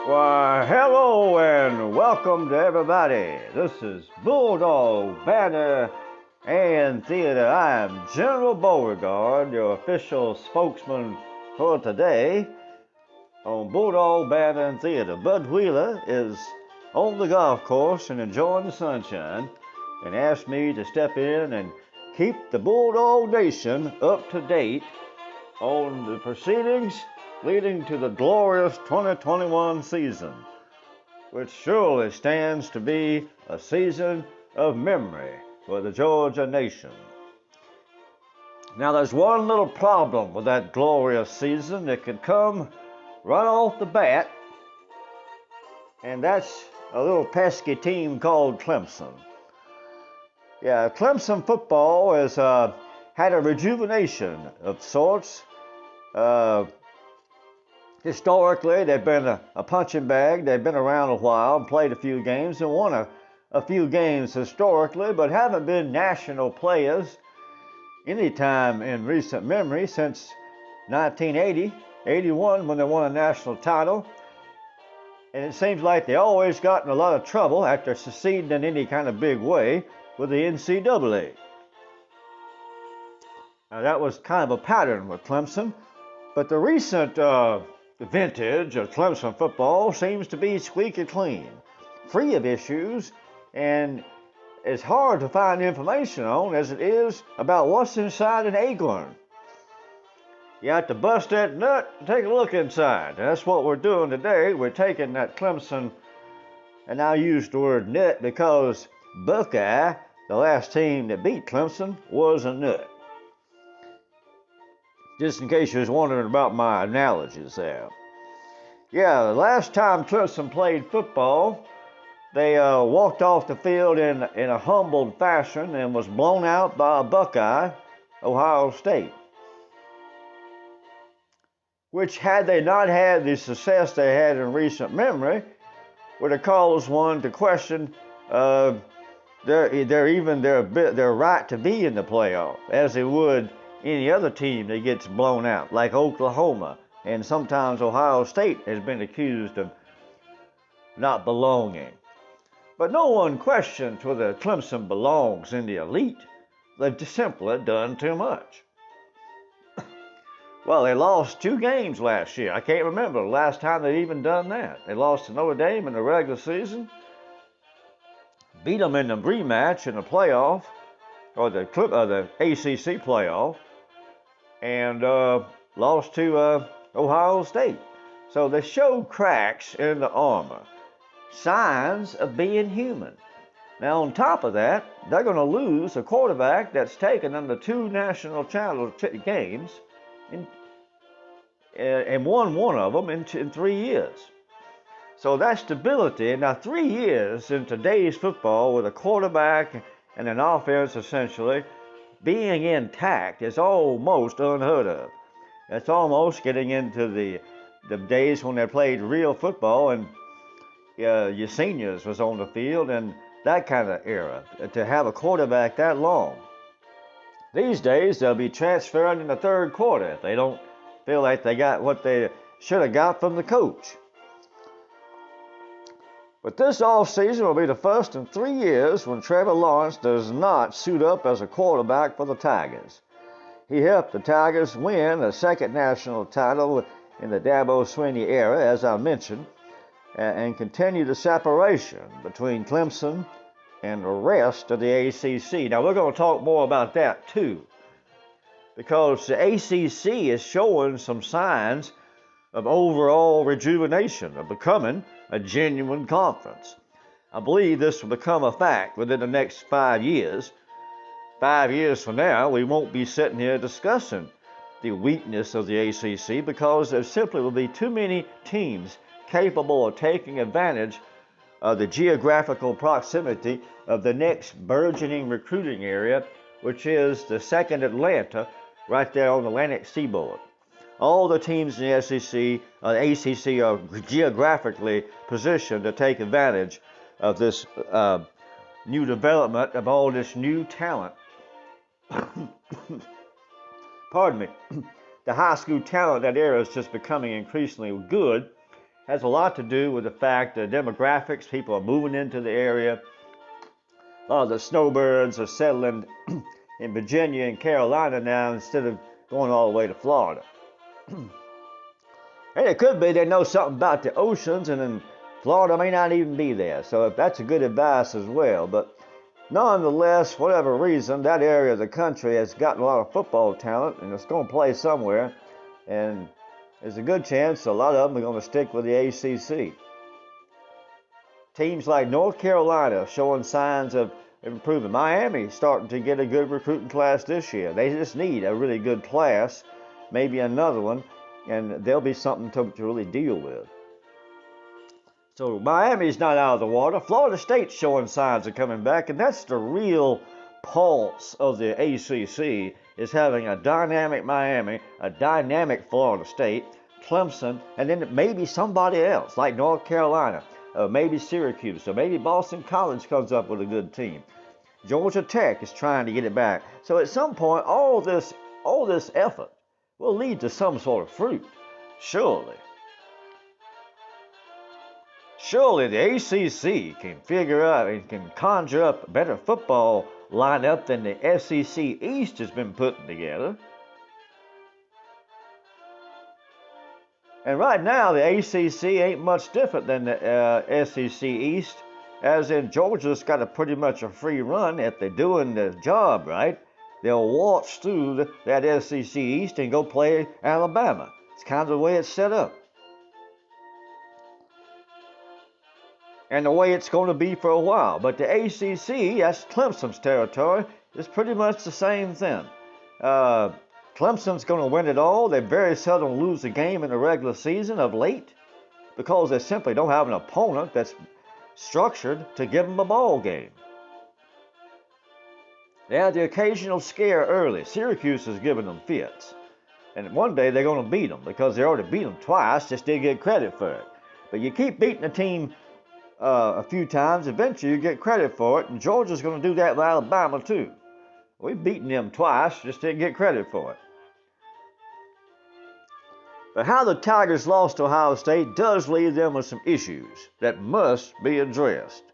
Why, hello and welcome to everybody. This is Bulldog Banner and Theater. I am General Beauregard, your official spokesman for today on Bulldog Banner and Theater. Bud Wheeler is on the golf course and enjoying the sunshine and asked me to step in and keep the Bulldog Nation up to date on the proceedings leading to the glorious 2021 season, which surely stands to be a season of memory for the Georgia nation. Now, there's one little problem with that glorious season that could come right off the bat, and that's a little pesky team called Clemson. Yeah, Clemson football has had a rejuvenation of sorts. Historically, they've been a punching bag. They've been around a while and played a few games and won a few games historically, but haven't been national players any time in recent memory since 1980, 81 when they won a national title. And it seems like they always got in a lot of trouble after succeeding in any kind of big way with the NCAA. Now, that was kind of a pattern with Clemson, but the recent vintage of Clemson football seems to be squeaky clean, free of issues, and as hard to find information on as it is about what's inside an acorn. You have to bust that nut and take a look inside. That's what we're doing today. We're taking that Clemson, and I use the word nut because Buckeye, the last team that beat Clemson, was a nut. Just in case you was wondering about my analogies there. Yeah, the last time Clemson played football, they walked off the field in a humbled fashion and was blown out by a Buckeye, Ohio State. Which, had they not had the success they had in recent memory, would have caused one to question their right to be in the playoff, as they would any other team that gets blown out, like Oklahoma, and sometimes Ohio State has been accused of not belonging. But no one questions whether Clemson belongs in the elite. They've just simply done too much. Well, they lost 2 games last year. I can't remember the last time they'd even done that. They lost to Notre Dame in the regular season, beat them in the rematch in the playoff, or the ACC playoff, and lost to Ohio State. So they show cracks in the armor, signs of being human. Now, on top of that, they're going to lose a quarterback that's taken them to 2 national title games and won one of them in 3 years. So that stability, now 3 years in today's football with a quarterback and an offense essentially being intact is almost unheard of. It's almost getting into the days when they played real football and your seniors was on the field and that kind of era, to have a quarterback that long. These days, they'll be transferring in the third quarter if they don't feel like they got what they should have got from the coach. But this offseason will be the first in 3 years when Trevor Lawrence does not suit up as a quarterback for the Tigers. He helped the Tigers win a second national title in the Dabo Swinney era, as I mentioned, and continue the separation between Clemson and the rest of the ACC. Now, we're going to talk more about that, too, because the ACC is showing some signs of overall rejuvenation, of becoming a genuine conference. I believe this will become a fact within the next 5 years. 5 years from now, we won't be sitting here discussing the weakness of the ACC because there simply will be too many teams capable of taking advantage of the geographical proximity of the next burgeoning recruiting area, which is the second Atlanta, right there on the Atlantic seaboard. All the teams in the ACC are geographically positioned to take advantage of this new development of all this new talent. Pardon me. The high school talent in that area is just becoming increasingly good, has a lot to do with the fact that demographics, people are moving into the area. A lot of the snowbirds are settling in Virginia and Carolina now instead of going all the way to Florida. And it could be they know something about the oceans, and then Florida may not even be there. So that's a good advice as well. But nonetheless, whatever reason, that area of the country has gotten a lot of football talent, and it's going to play somewhere. And there's a good chance a lot of them are going to stick with the ACC. Teams like North Carolina showing signs of improvement. Miami starting to get a good recruiting class this year. They just need a really good class, maybe another one, and there'll be something to really deal with. So Miami's not out of the water. Florida State's showing signs of coming back, and that's the real pulse of the ACC, is having a dynamic Miami, a dynamic Florida State, Clemson, and then maybe somebody else like North Carolina, maybe Syracuse, or maybe Boston College comes up with a good team. Georgia Tech is trying to get it back. So at some point, all this effort will lead to some sort of fruit, surely. Surely the ACC can figure out and can conjure up a better football lineup than the SEC East has been putting together. And right now, the ACC ain't much different than the SEC East, as in Georgia's got a pretty much a free run. If they're doing the job right, they'll waltz through that SEC East and go play Alabama. It's kind of the way it's set up. And the way it's going to be for a while. But the ACC, that's Clemson's territory, is pretty much the same thing. Clemson's going to win it all. They very seldom lose a game in the regular season of late because they simply don't have an opponent that's structured to give them a ball game. They had the occasional scare early. Syracuse is giving them fits. And one day they're going to beat them because they already beat them twice, just didn't get credit for it. But you keep beating a team a few times, eventually you get credit for it, and Georgia's going to do that with Alabama too. We've beaten them twice, just didn't get credit for it. But how the Tigers lost to Ohio State does leave them with some issues that must be addressed.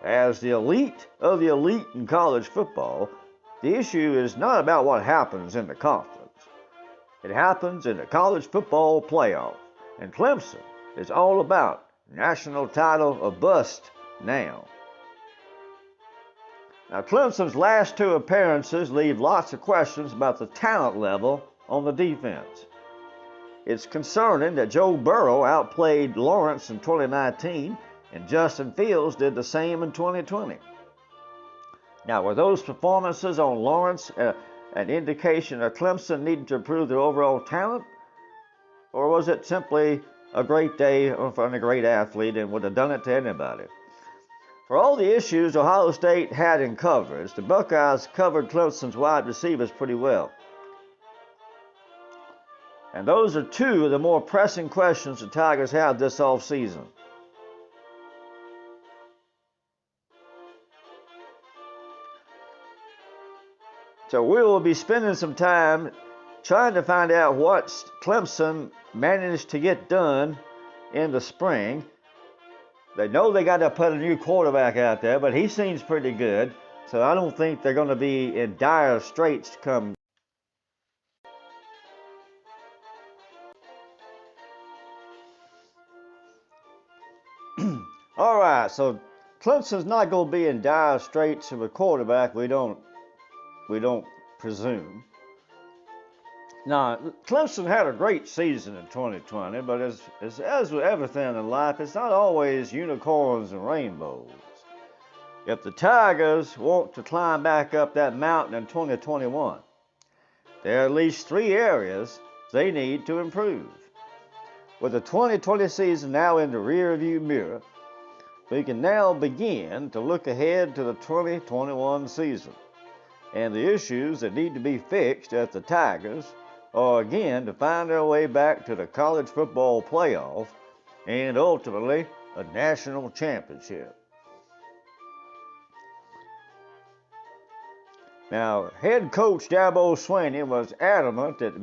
As the elite of the elite in college football, the issue is not about what happens in the conference. It happens in the college football playoff, and Clemson is all about national title or bust now. Now, Clemson's last two appearances leave lots of questions about the talent level on the defense. It's concerning that Joe Burrow outplayed Lawrence in 2019, and Justin Fields did the same in 2020. Now, were those performances on Lawrence an indication of Clemson needing to improve their overall talent? Or was it simply a great day from a great athlete and would have done it to anybody? For all the issues Ohio State had in coverage, the Buckeyes covered Clemson's wide receivers pretty well. And those are two of the more pressing questions the Tigers have this offseason. So we will be spending some time trying to find out what Clemson managed to get done in the spring. They know they got to put a new quarterback out there, but he seems pretty good. So I don't think they're going to be in dire straits come. All right, so Clemson's not going to be in dire straits of a quarterback. We don't presume. Now, Clemson had a great season in 2020, but as with everything in life, it's not always unicorns and rainbows. If the Tigers want to climb back up that mountain in 2021, there are at least three areas they need to improve. With the 2020 season now in the rearview mirror, we can now begin to look ahead to the 2021 season. And the issues that need to be fixed at the Tigers are again to find their way back to the college football playoff and ultimately a national championship. Now, head coach Dabo Swinney was adamant that